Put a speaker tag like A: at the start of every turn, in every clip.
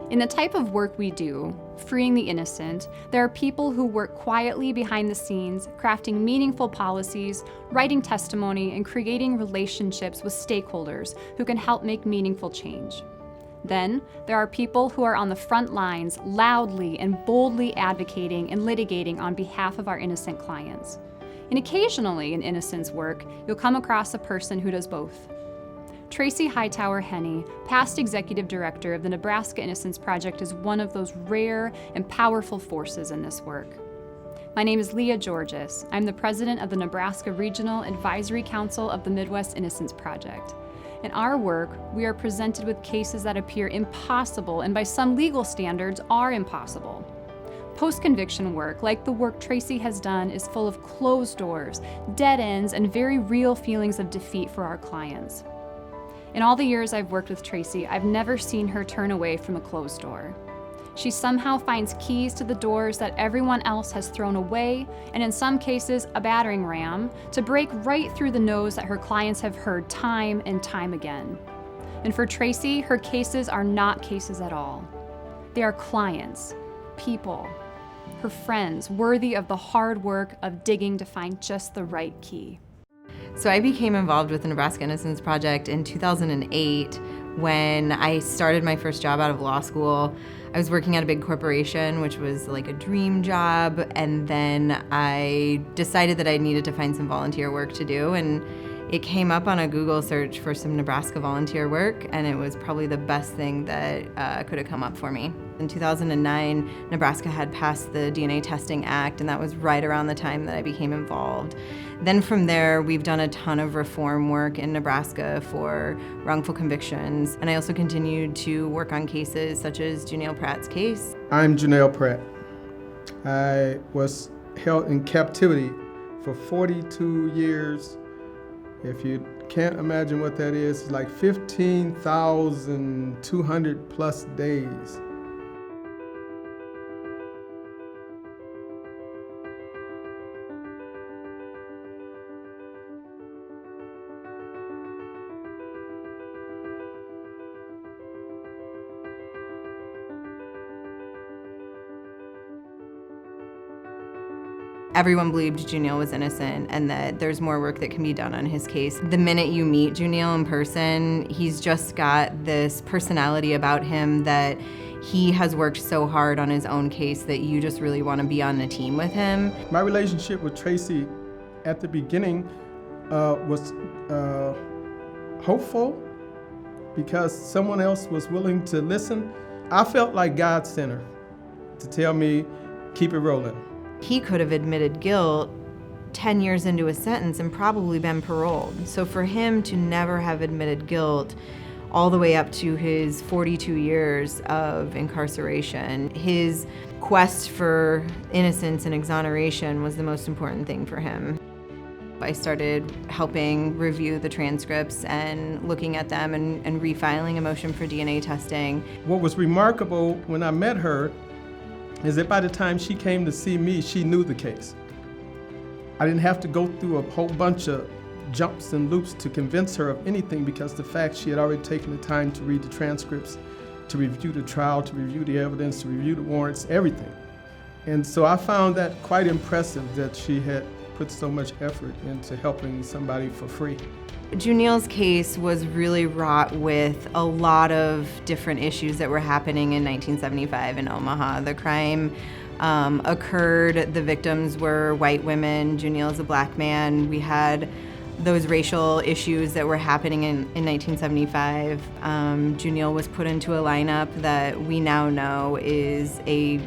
A: In the type of work we do, freeing the innocent, there are people who work quietly behind the scenes, crafting meaningful policies, writing testimony, and creating relationships with stakeholders who can help make meaningful change. Then, there are people who are on the front lines, loudly and boldly advocating and litigating on behalf of our innocent clients. And occasionally in Innocence work, you'll come across a person who does both. Tracy Hightower-Henne, past executive director of the Nebraska Innocence Project, is one of those rare and powerful forces in this work. My name is Leah Georges. I'm the president of the Nebraska Regional Advisory Council of the Midwest Innocence Project. In our work, we are presented with cases that appear impossible and by some legal standards are impossible. Post-conviction work, like the work Tracy has done, is full of closed doors, dead ends, and very real feelings of defeat for our clients. In all the years I've worked with Tracy, I've never seen her turn away from a closed door. She somehow finds keys to the doors that everyone else has thrown away, and in some cases, a battering ram, to break right through the no's that her clients have heard time and time again. And for Tracy, her cases are not cases at all. They are clients, people, her friends, worthy of the hard work of digging to find just the right key.
B: So I became involved with the Nebraska Innocence Project in 2008 when I started my first job out of law school. I was working at a big corporation, which was like a dream job, and then I decided that I needed to find some volunteer work to do, and it came up on a Google search for some Nebraska volunteer work, and it was probably the best thing that could have come up for me. In 2009, Nebraska had passed the DNA Testing Act, and that was right around the time that I became involved. Then from there, we've done a ton of reform work in Nebraska for wrongful convictions, and I also continued to work on cases such as Janelle Pratt's case.
C: I'm Janelle Pratt. I was held in captivity for 42 years. If you can't imagine what that is, it's like 15,200 plus days.
B: Everyone believed Juneel was innocent and that there's more work that can be done on his case. The minute you meet Juneel in person, he's just got this personality about him that he has worked so hard on his own case that you just really want to be on a team with him.
C: My relationship with Tracy at the beginning was hopeful because someone else was willing to listen. I felt like God sent her to tell me, keep it rolling.
B: He could have admitted guilt 10 years into a sentence and probably been paroled. So for him to never have admitted guilt all the way up to his 42 years of incarceration, his quest for innocence and exoneration was the most important thing for him. I started helping review the transcripts and looking at them and refiling a motion for DNA testing.
C: What was remarkable when I met her is that by the time she came to see me, she knew the case. I didn't have to go through a whole bunch of jumps and loops to convince her of anything because the fact she had already taken the time to read the transcripts, to review the trial, to review the evidence, to review the warrants, everything. And so I found that quite impressive that she had put so much effort into helping somebody for free.
B: Juneel's case was really wrought with a lot of different issues that were happening in 1975 in Omaha. The crime occurred, the victims were white women, Juneel's a black man. We had those racial issues that were happening in 1975. Juneel was put into a lineup that we now know is the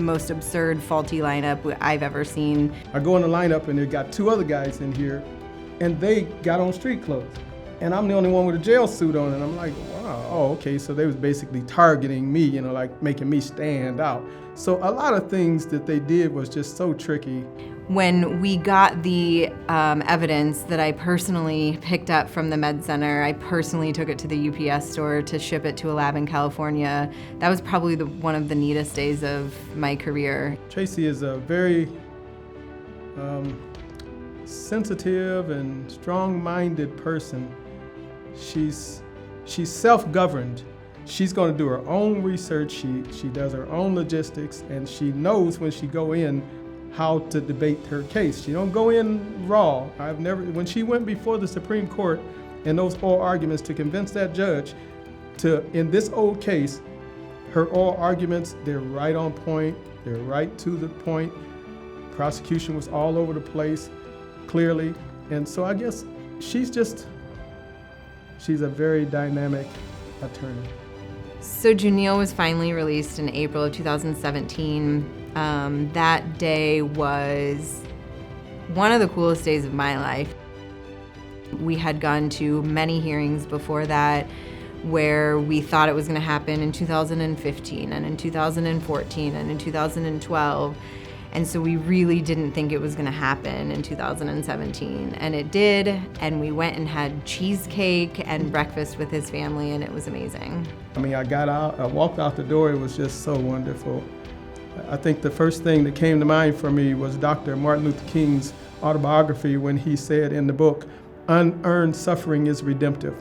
B: most absurd, faulty lineup I've ever seen.
C: I go in the lineup and they got two other guys in here and they got on street clothes. And I'm the only one with a jail suit on, and I'm like, wow, oh, okay, so they was basically targeting me, you know, like making me stand out. So a lot of things that they did was just so tricky.
B: When we got the evidence that I personally picked up from the med center, I personally took it to the UPS store to ship it to a lab in California. That was probably one of the neatest days of my career.
C: Tracy is a very sensitive and strong-minded person. She's self-governed, she's going to do her own research. She does her own logistics, and she knows when she go in how to debate her case. She don't go in raw. When she went before the Supreme Court in those oral arguments to convince that judge in this old case, her oral arguments, they're right on point, they're right to the point. Prosecution was all over the place, clearly. And so I guess she's a very dynamic attorney.
B: So Junille was finally released in April of 2017. That day was one of the coolest days of my life. We had gone to many hearings before that where we thought it was going to happen in 2015 and in 2014 and in 2012. And so we really didn't think it was going to happen in 2017. And it did, and we went and had cheesecake and breakfast with his family, and it was amazing.
C: I mean, I walked out the door, it was just so wonderful. I think the first thing that came to mind for me was Dr. Martin Luther King's autobiography when he said in the book, "Unearned suffering is redemptive."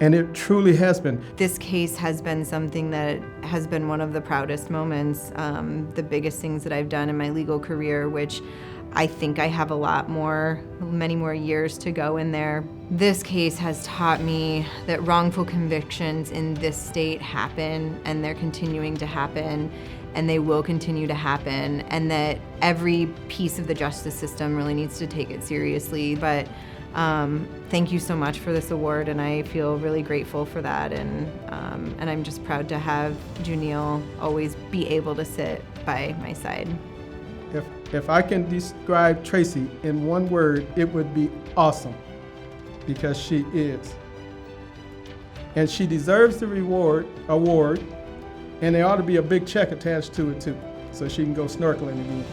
C: And it truly has been.
B: This case has been something that has been one of the proudest moments, the biggest things that I've done in my legal career, which I think I have many more years to go in there. This case has taught me that wrongful convictions in this state happen, and they're continuing to happen, and they will continue to happen, and that every piece of the justice system really needs to take it seriously. But thank you so much for this award, and I feel really grateful for that, and I'm just proud to have Junille always be able to sit by my side.
C: If I can describe Tracy in one word, it would be awesome, because she is. And she deserves the award, and there ought to be a big check attached to it too, so she can go snorkeling again.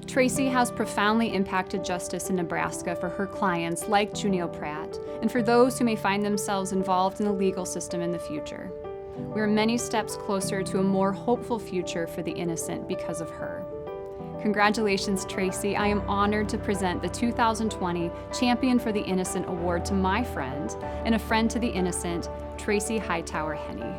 A: Tracy has profoundly impacted justice in Nebraska for her clients like Junille Pratt, and for those who may find themselves involved in the legal system in the future. We are many steps closer to a more hopeful future for the innocent because of her. Congratulations, Tracy. I am honored to present the 2020 Champion for the Innocent Award to my friend and a friend to the innocent, Tracy Hightower-Henne.